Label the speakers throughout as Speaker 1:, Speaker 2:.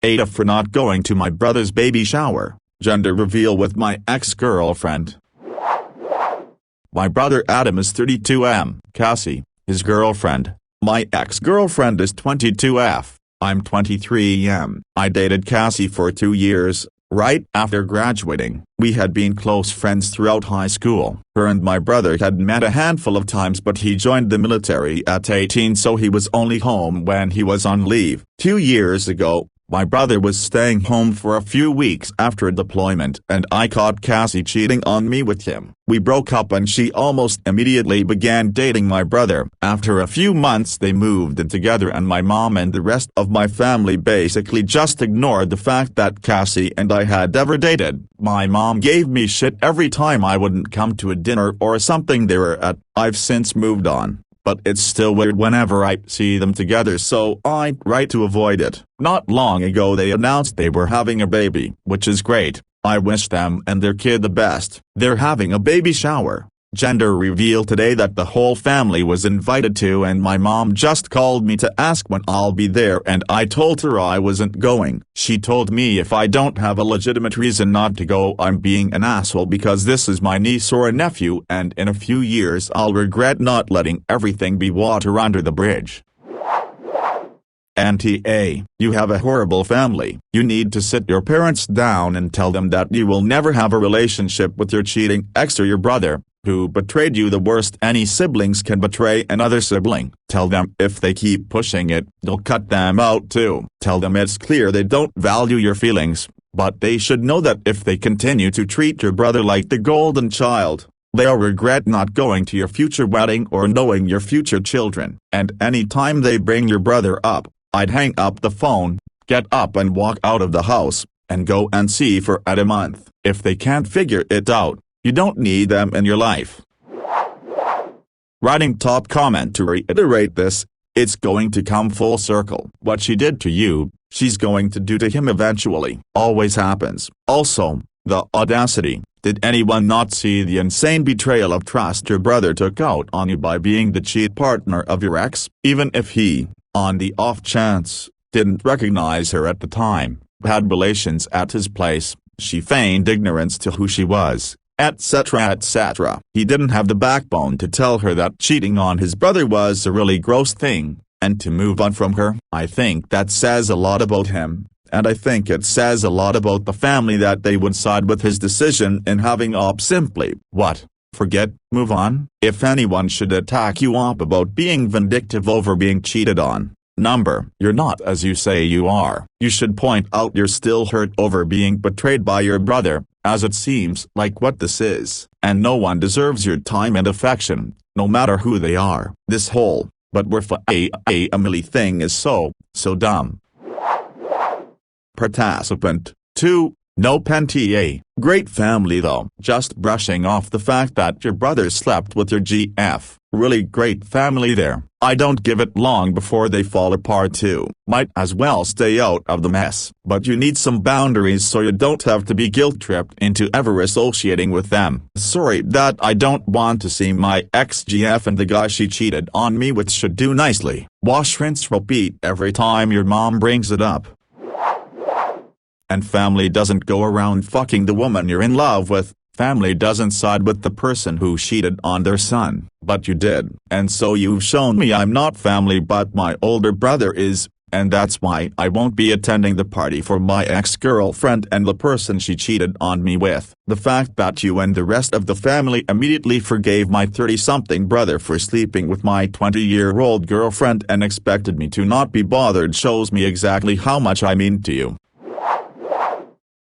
Speaker 1: AITA for not going to my brother's baby shower. Gender reveal with my ex-girlfriend. My brother Adam is 32M. Cassie, his girlfriend. My ex-girlfriend is 22F. I'm 23M. I dated Cassie for 2 years. Right after graduating, we had been close friends throughout high school. Her and my brother had met a handful of times, but he joined the military at 18, so he was only home when he was on leave. 2 years ago, my brother was staying home for a few weeks after a deployment, and I caught Cassie cheating on me with him. We broke up and she almost immediately began dating my brother. After a few months they moved in together, and my mom and the rest of my family basically just ignored the fact that Cassie and I had ever dated. My mom gave me shit every time I wouldn't come to a dinner or something they were at. I've since moved on, but it's still weird whenever I see them together, so I try to avoid it. Not long ago they announced they were having a baby, which is great. I wish them and their kid the best. They're having a baby shower. Gender reveal today that the whole family was invited to, and my mom just called me to ask when I'll be there, and I told her I wasn't going. She told me if I don't have a legitimate reason not to go, I'm being an asshole because this is my niece or a nephew, and in a few years I'll regret not letting everything be water under the bridge. Auntie A, you have a horrible family. You need to sit your parents down and tell them that you will never have a relationship with your cheating ex or your brother, who betrayed you the worst any siblings can betray another sibling. Tell them if they keep pushing it, you'll cut them out too. Tell them it's clear they don't value your feelings, but they should know that if they continue to treat your brother like the golden child, they'll regret not going to your future wedding or knowing your future children. And any time they bring your brother up, I'd hang up the phone, get up and walk out of the house, and go and see for a month. If they can't figure it out, you don't need them in your life. Writing top comment to reiterate this, it's going to come full circle. What she did to you, she's going to do to him eventually. Always happens. Also, the audacity. Did anyone not see the insane betrayal of trust your brother took out on you by being the cheat partner of your ex? Even if he, on the off chance, didn't recognize her at the time, had relations at his place, she feigned ignorance to who she was, etc. etc. He didn't have the backbone to tell her that cheating on his brother was a really gross thing, and to move on from her. I think that says a lot about him, and I think it says a lot about the family that they would side with his decision in having Op simply, what? Forget, move on? If anyone should attack you up about being vindictive over being cheated on, you're not as you say you are. You should point out you're still hurt over being betrayed by your brother, as it seems like what this is, and no one deserves your time and affection, no matter who they are. This whole, but we're for a Emily thing is so dumb. Participant 2. No Pentie. Great family though. Just brushing off the fact that your brother slept with your GF. Really great family there. I don't give it long before they fall apart too. Might as well stay out of the mess. But you need some boundaries so you don't have to be guilt-tripped into ever associating with them. Sorry that I don't want to see my ex-GF and the guy she cheated on me with should do nicely. Wash, rinse, repeat every time your mom brings it up. And family doesn't go around fucking the woman you're in love with. Family doesn't side with the person who cheated on their son. But you did. And so you've shown me I'm not family but my older brother is, and that's why I won't be attending the party for my ex-girlfriend and the person she cheated on me with. The fact that you and the rest of the family immediately forgave my 30-something brother for sleeping with my 20-year-old girlfriend and expected me to not be bothered shows me exactly how much I mean to you.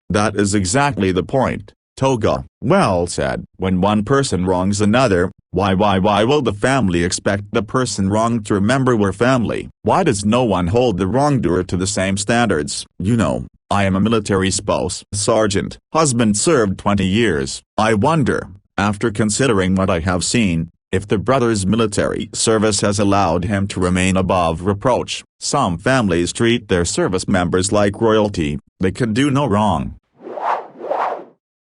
Speaker 1: That is exactly the point, Toga. Well said. When one person wrongs another, why will the family expect the person wronged to remember we're family? Why does no one hold the wrongdoer to the same standards? You know, I am a military spouse, sergeant, husband served 20 years. I wonder, after considering what I have seen, if the brother's military service has allowed him to remain above reproach. Some families treat their service members like royalty. They can do no wrong.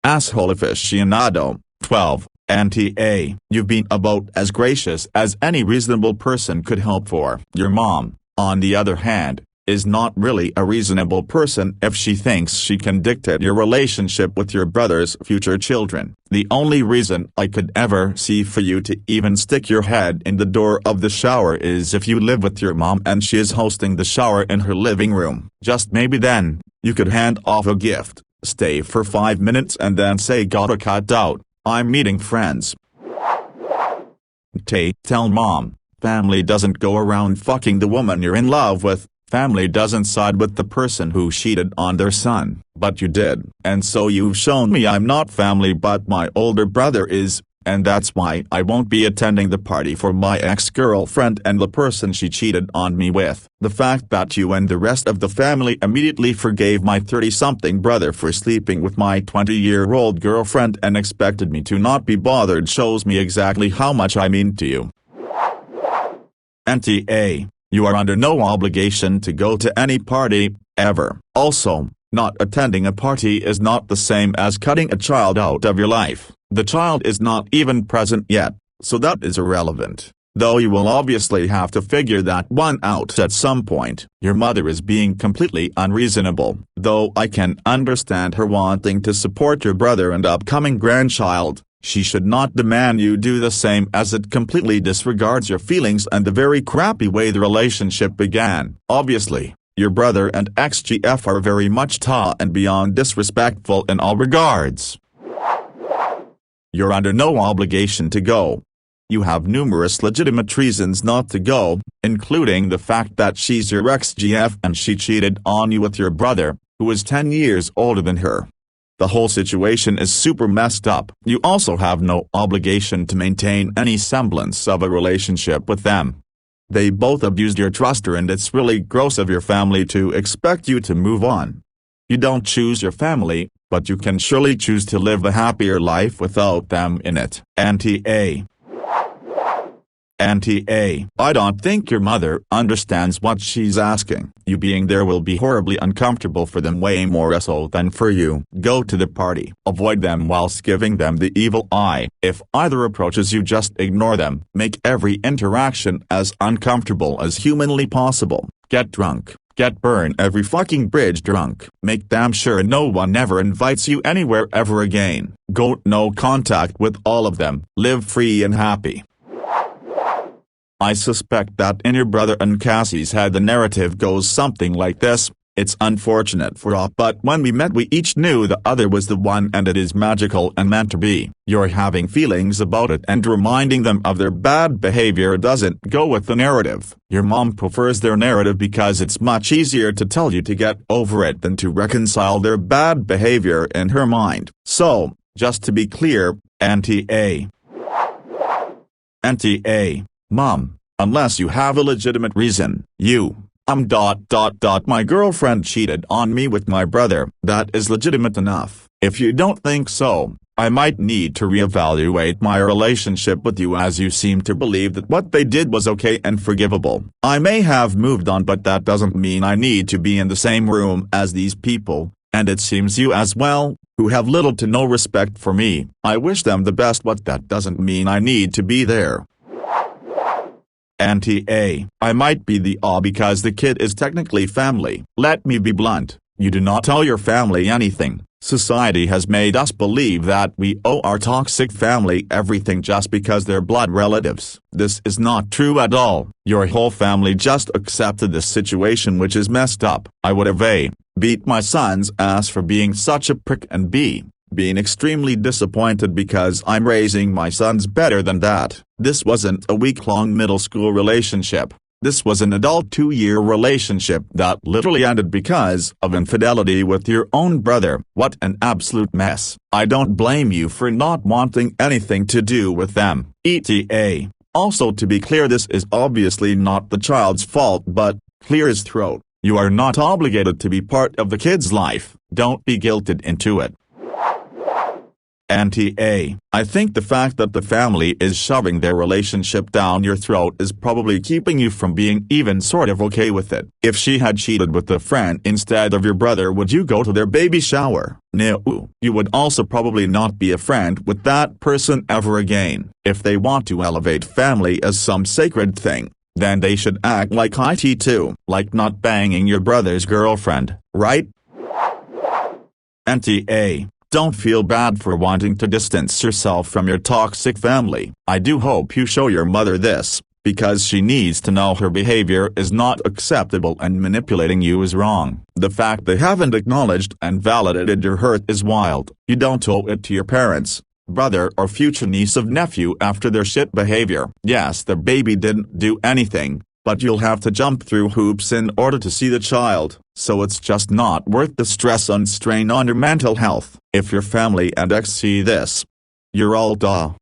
Speaker 1: Asshole aficionado 12. Auntie A. You've been about as gracious as any reasonable person could hope for. Your mom, on the other hand, is not really a reasonable person if she thinks she can dictate your relationship with your brother's future children. The only reason I could ever see for you to even stick your head in the door of the shower is if you live with your mom and she is hosting the shower in her living room. Just maybe then, you could hand off a gift, stay for 5 minutes and then say gotta cut out, I'm meeting friends. Tell mom, family doesn't go around fucking the woman you're in love with. Family doesn't side with the person who cheated on their son, but you did. And so you've shown me I'm not family but my older brother is, and that's why I won't be attending the party for my ex-girlfriend and the person she cheated on me with. The fact that you and the rest of the family immediately forgave my 30-something brother for sleeping with my 20-year-old girlfriend and expected me to not be bothered shows me exactly how much I mean to you. NTA. You are under no obligation to go to any party, ever. Also, not attending a party is not the same as cutting a child out of your life. The child is not even present yet, so that is irrelevant. Though you will obviously have to figure that one out at some point. Your mother is being completely unreasonable, though I can understand her wanting to support your brother and upcoming grandchild. She should not demand you do the same as it completely disregards your feelings and the very crappy way the relationship began. Obviously, your brother and ex-GF are very much and beyond disrespectful in all regards. You're under no obligation to go. You have numerous legitimate reasons not to go, including the fact that she's your ex-GF and she cheated on you with your brother, who is 10 years older than her. The whole situation is super messed up. You also have no obligation to maintain any semblance of a relationship with them. They both abused your trust and it's really gross of your family to expect you to move on. You don't choose your family, but you can surely choose to live a happier life without them in it. NTA. I don't think your mother understands what she's asking. You being there will be horribly uncomfortable for them, way more so than for you. Go to the party. Avoid them whilst giving them the evil eye. If either approaches you, just ignore them. Make every interaction as uncomfortable as humanly possible. Get drunk. Get burn every fucking bridge drunk. Make damn sure no one ever invites you anywhere ever again. Go no contact with all of them. Live free and happy. I suspect that in your brother and Cassie's head the narrative goes something like this. It's unfortunate for all, but when we met we each knew the other was the one and it is magical and meant to be. You're having feelings about it and reminding them of their bad behavior doesn't go with the narrative. Your mom prefers their narrative because it's much easier to tell you to get over it than to reconcile their bad behavior in her mind. So, just to be clear, NTA. Mom, unless you have a legitimate reason, my girlfriend cheated on me with my brother. That is legitimate enough. If you don't think so, I might need to reevaluate my relationship with you, as you seem to believe that what they did was okay and forgivable. I may have moved on, but that doesn't mean I need to be in the same room as these people, and it seems you as well, who have little to no respect for me. I wish them the best, but that doesn't mean I need to be there. NTA. I might be the because the kid is technically family. Let me be blunt, you do not owe your family anything. Society has made us believe that we owe our toxic family everything just because they're blood relatives. This is not true at all. Your whole family just accepted this situation, which is messed up. I would have beat my son's ass for being such a prick and being extremely disappointed because I'm raising my sons better than that. This wasn't a week-long middle school relationship. This was an adult 2-year relationship that literally ended because of infidelity with your own brother. What an absolute mess. I don't blame you for not wanting anything to do with them. ETA. Also, to be clear, this is obviously not the child's fault, but clear his throat. You are not obligated to be part of the kid's life. Don't be guilted into it. NTA. I think the fact that the family is shoving their relationship down your throat is probably keeping you from being even sort of okay with it. If she had cheated with a friend instead of your brother, would you go to their baby shower? No. You would also probably not be a friend with that person ever again. If they want to elevate family as some sacred thing, then they should act like IT too, like not banging your brother's girlfriend, right? NTA, don't feel bad for wanting to distance yourself from your toxic family. I do hope you show your mother this, because she needs to know her behavior is not acceptable and manipulating you is wrong. The fact they haven't acknowledged and validated your hurt is wild. You don't owe it to your parents, brother or future niece or nephew after their shit behavior. Yes, their baby didn't do anything, but you'll have to jump through hoops in order to see the child, so it's just not worth the stress and strain on your mental health. If your family and ex see this, you're all duh.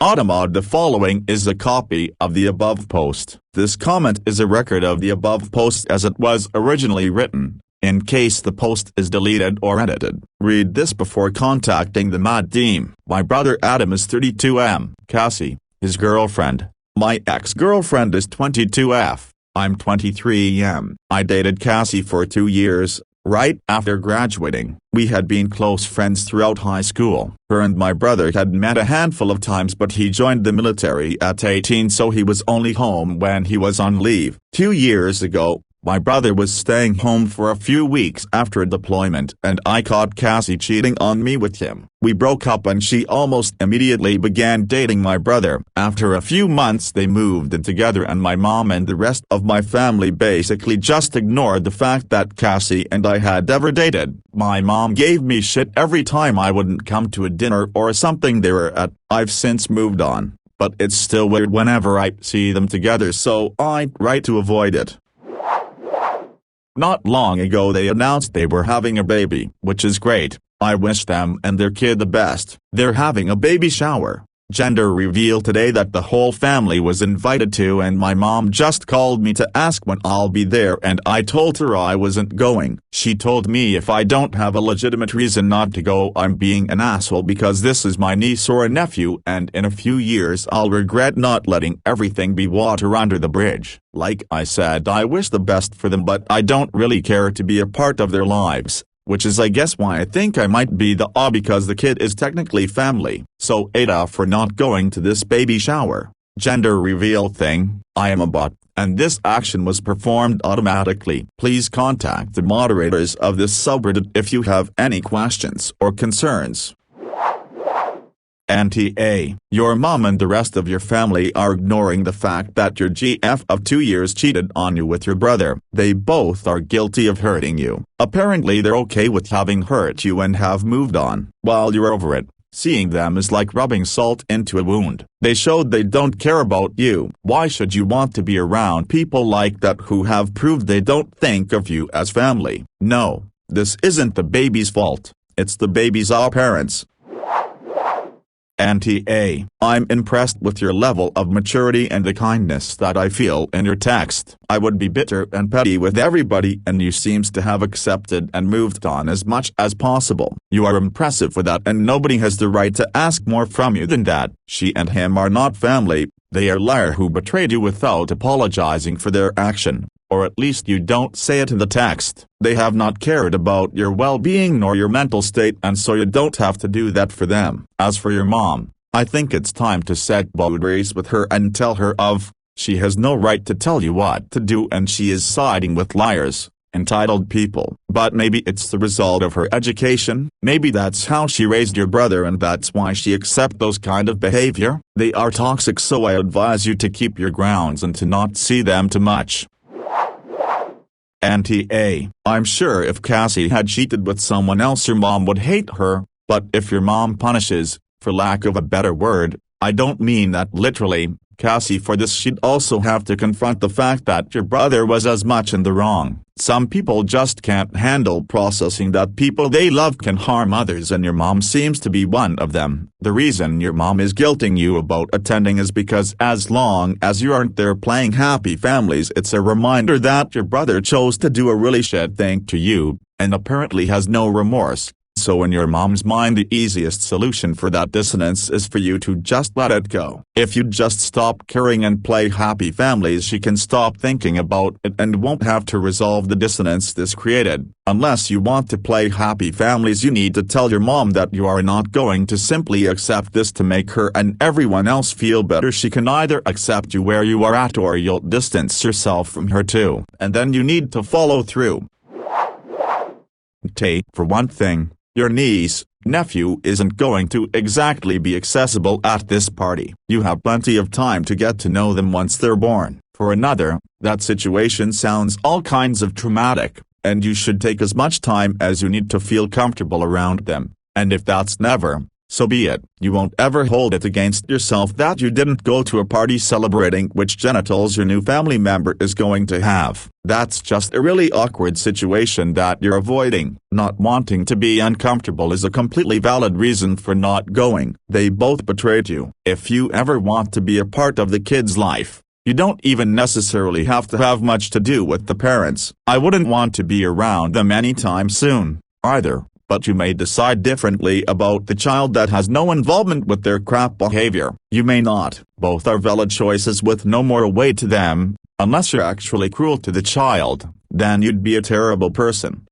Speaker 1: Automod, the following is a copy of the above post. This comment is a record of the above post as it was originally written, in case the post is deleted or edited. Read this before contacting the Mad Team. My brother Adam is 32M. Cassie, his girlfriend. My ex-girlfriend is 22F. I'm 23M. I dated Cassie for 2 years. Right after graduating, we had been close friends throughout high school. Her and my brother had met a handful of times, but he joined the military at 18, so he was only home when he was on leave. 2 years ago, my brother was staying home for a few weeks after a deployment and I caught Cassie cheating on me with him. We broke up and she almost immediately began dating my brother. After a few months they moved in together and my mom and the rest of my family basically just ignored the fact that Cassie and I had ever dated. My mom gave me shit every time I wouldn't come to a dinner or something they were at. I've since moved on, but it's still weird whenever I see them together, so I try to avoid it. Not long ago they announced they were having a baby, which is great. I wish them and their kid the best. They're having a baby shower. Gender reveal today that the whole family was invited to, and my mom just called me to ask when I'll be there and I told her I wasn't going. She told me if I don't have a legitimate reason not to go I'm being an asshole because this is my niece or a nephew and in a few years I'll regret not letting everything be water under the bridge. Like I said, I wish the best for them, but I don't really care to be a part of their lives. Which is I guess why I think I might be the because the kid is technically family. So AITA for not going to this baby shower. Gender reveal thing, I am a bot, and this action was performed automatically. Please contact the moderators of this subreddit if you have any questions or concerns. NTA, your mom and the rest of your family are ignoring the fact that your GF of 2 years cheated on you with your brother. They both are guilty of hurting you. Apparently they're okay with having hurt you and have moved on. While you're over it, seeing them is like rubbing salt into a wound. They showed they don't care about you. Why should you want to be around people like that who have proved they don't think of you as family? No, this isn't the baby's fault. It's the baby's parents. NTA, I'm impressed with your level of maturity and the kindness that I feel in your text. I would be bitter and petty with everybody and you seems to have accepted and moved on as much as possible. You are impressive for that and nobody has the right to ask more from you than that. She and him are not family, they are liar who betrayed you without apologizing for their action. Or at least you don't say it in the text. They have not cared about your well-being nor your mental state and so you don't have to do that for them. As for your mom, I think it's time to set boundaries with her and tell her she has no right to tell you what to do and she is siding with liars, entitled people. But maybe it's the result of her education, maybe that's how she raised your brother and that's why she accepts those kind of behavior. They are toxic, so I advise you to keep your grounds and to not see them too much. NTA, I'm sure if Cassie had cheated with someone else your mom would hate her, but if your mom punishes, for lack of a better word, I don't mean that literally, Cassie for this she'd also have to confront the fact that your brother was as much in the wrong. Some people just can't handle processing that people they love can harm others and your mom seems to be one of them. The reason your mom is guilting you about attending is because as long as you aren't there playing happy families it's a reminder that your brother chose to do a really shit thing to you, and apparently has no remorse. So in your mom's mind, the easiest solution for that dissonance is for you to just let it go. If you just stop caring and play happy families, she can stop thinking about it and won't have to resolve the dissonance this created. Unless you want to play happy families, you need to tell your mom that you are not going to simply accept this to make her and everyone else feel better. She can either accept you where you are at, or you'll distance yourself from her too. And then you need to follow through. For one thing, your niece, nephew isn't going to exactly be accessible at this party. You have plenty of time to get to know them once they're born. For another, that situation sounds all kinds of traumatic, and you should take as much time as you need to feel comfortable around them. And if that's never, so be it. You won't ever hold it against yourself that you didn't go to a party celebrating which genitals your new family member is going to have. That's just a really awkward situation that you're avoiding. Not wanting to be uncomfortable is a completely valid reason for not going. They both betrayed you. If you ever want to be a part of the kid's life, you don't even necessarily have to have much to do with the parents. I wouldn't want to be around them anytime soon, either. But you may decide differently about the child that has no involvement with their crap behavior. You may not. Both are valid choices with no more weight to them. Unless you're actually cruel to the child, then you'd be a terrible person.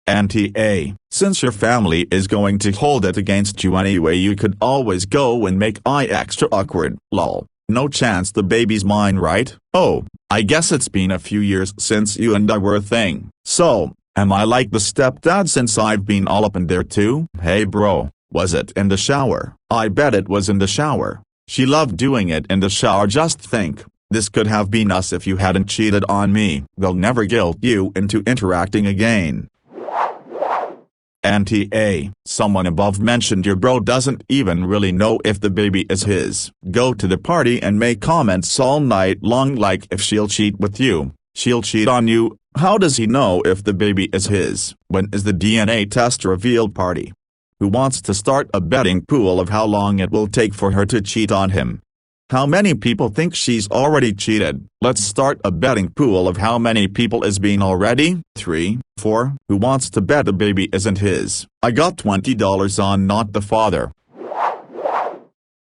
Speaker 1: Auntie, since your family is going to hold it against you anyway, you could always go and make I extra awkward. Lol. No chance the baby's mine, right? Oh, I guess it's been a few years since you and I were a thing. So, am I like the stepdad since I've been all up in there too? Hey bro, was it in the shower? I bet it was in the shower. She loved doing it in the shower. Just think, this could have been us if you hadn't cheated on me. They'll never guilt you into interacting again. Auntie, someone above mentioned your bro doesn't even really know if the baby is his. Go to the party and make comments all night long like if she'll cheat with you, she'll cheat on you. How does he know if the baby is his? When is the DNA test reveal party? Who wants to start a betting pool of how long it will take for her to cheat on him? How many people think she's already cheated? Let's start a betting pool of how many people is being already. 3, 4. Who wants to bet the baby isn't his? I got $20 on not the father.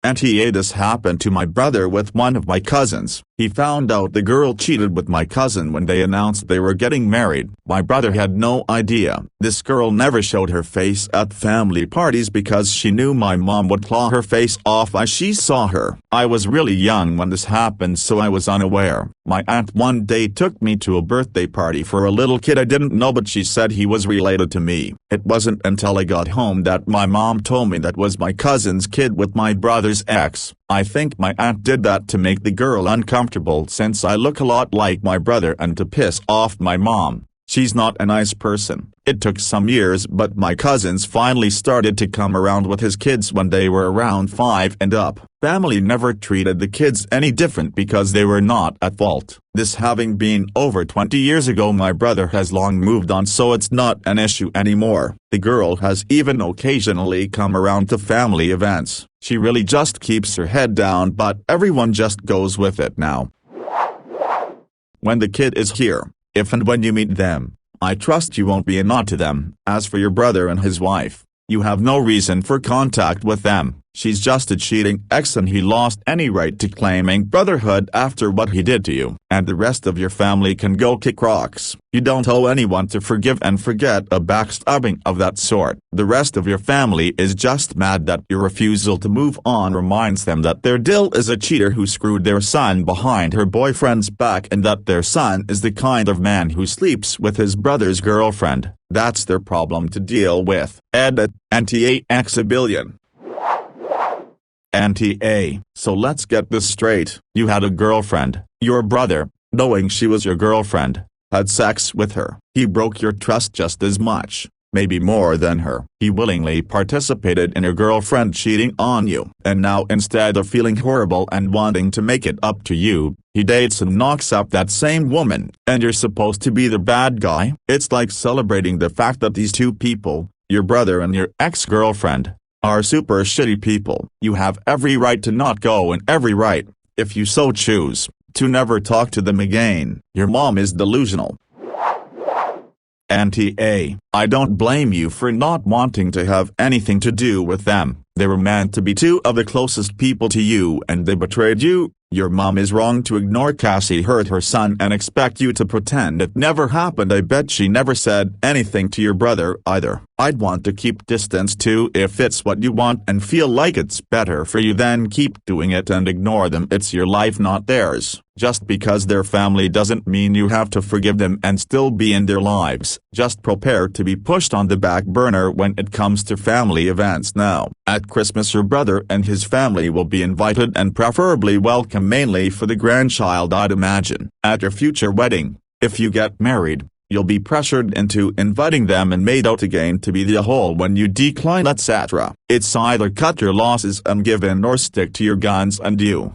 Speaker 1: Auntie, this happened to my brother with one of my cousins. He found out the girl cheated with my cousin when they announced they were getting married. My brother had no idea. This girl never showed her face at family parties because she knew my mom would claw her face off as she saw her. I was really young when this happened, so I was unaware. My aunt one day took me to a birthday party for a little kid I didn't know, but she said he was related to me. It wasn't until I got home that my mom told me that was my cousin's kid with my brother's ex. I think my aunt did that to make the girl uncomfortable since I look a lot like my brother and to piss off my mom. She's not a nice person. It took some years, but my cousins finally started to come around with his kids when they were around 5 and up. Family never treated the kids any different because they were not at fault. This having been over 20 years ago, my brother has long moved on, so it's not an issue anymore. The girl has even occasionally come around to family events. She really just keeps her head down, but everyone just goes with it now. When the kid is here, if and when you meet them, I trust you won't be a knot to them. As for your brother and his wife, you have no reason for contact with them. She's just a cheating ex and he lost any right to claiming brotherhood after what he did to you. And the rest of your family can go kick rocks. You don't owe anyone to forgive and forget a backstabbing of that sort. The rest of your family is just mad that your refusal to move on reminds them that their Dill is a cheater who screwed their son behind her boyfriend's back, and that their son is the kind of man who sleeps with his brother's girlfriend. That's their problem to deal with. Edit, Auntie X-a-billion. Auntie, so let's get this straight. You had a girlfriend. Your brother, knowing she was your girlfriend, had sex with her. He broke your trust just as much, maybe more than her. He willingly participated in your girlfriend cheating on you. And now, instead of feeling horrible and wanting to make it up to you, he dates and knocks up that same woman, and you're supposed to be the bad guy? It's like celebrating the fact that these two people, your brother and your ex-girlfriend, are super shitty people. You have every right to not go, and every right, if you so choose, to never talk to them again. Your mom is delusional. NTA, I don't blame you for not wanting to have anything to do with them. They were meant to be two of the closest people to you and they betrayed you. Your mom is wrong to ignore Cassie hurt her son and expect you to pretend it never happened. I bet she never said anything to your brother either. I'd want to keep distance too if it's what you want and feel like it's better for you, then keep doing it and ignore them. It's your life, not theirs. Just because they're family doesn't mean you have to forgive them and still be in their lives. Just prepare to be pushed on the back burner when it comes to family events now. At Christmas your brother and his family will be invited and preferably welcome, mainly for the grandchild I'd imagine. At your future wedding, if you get married, you'll be pressured into inviting them and made out again to be the whole when you decline, etc. It's either cut your losses and give in or stick to your guns and you.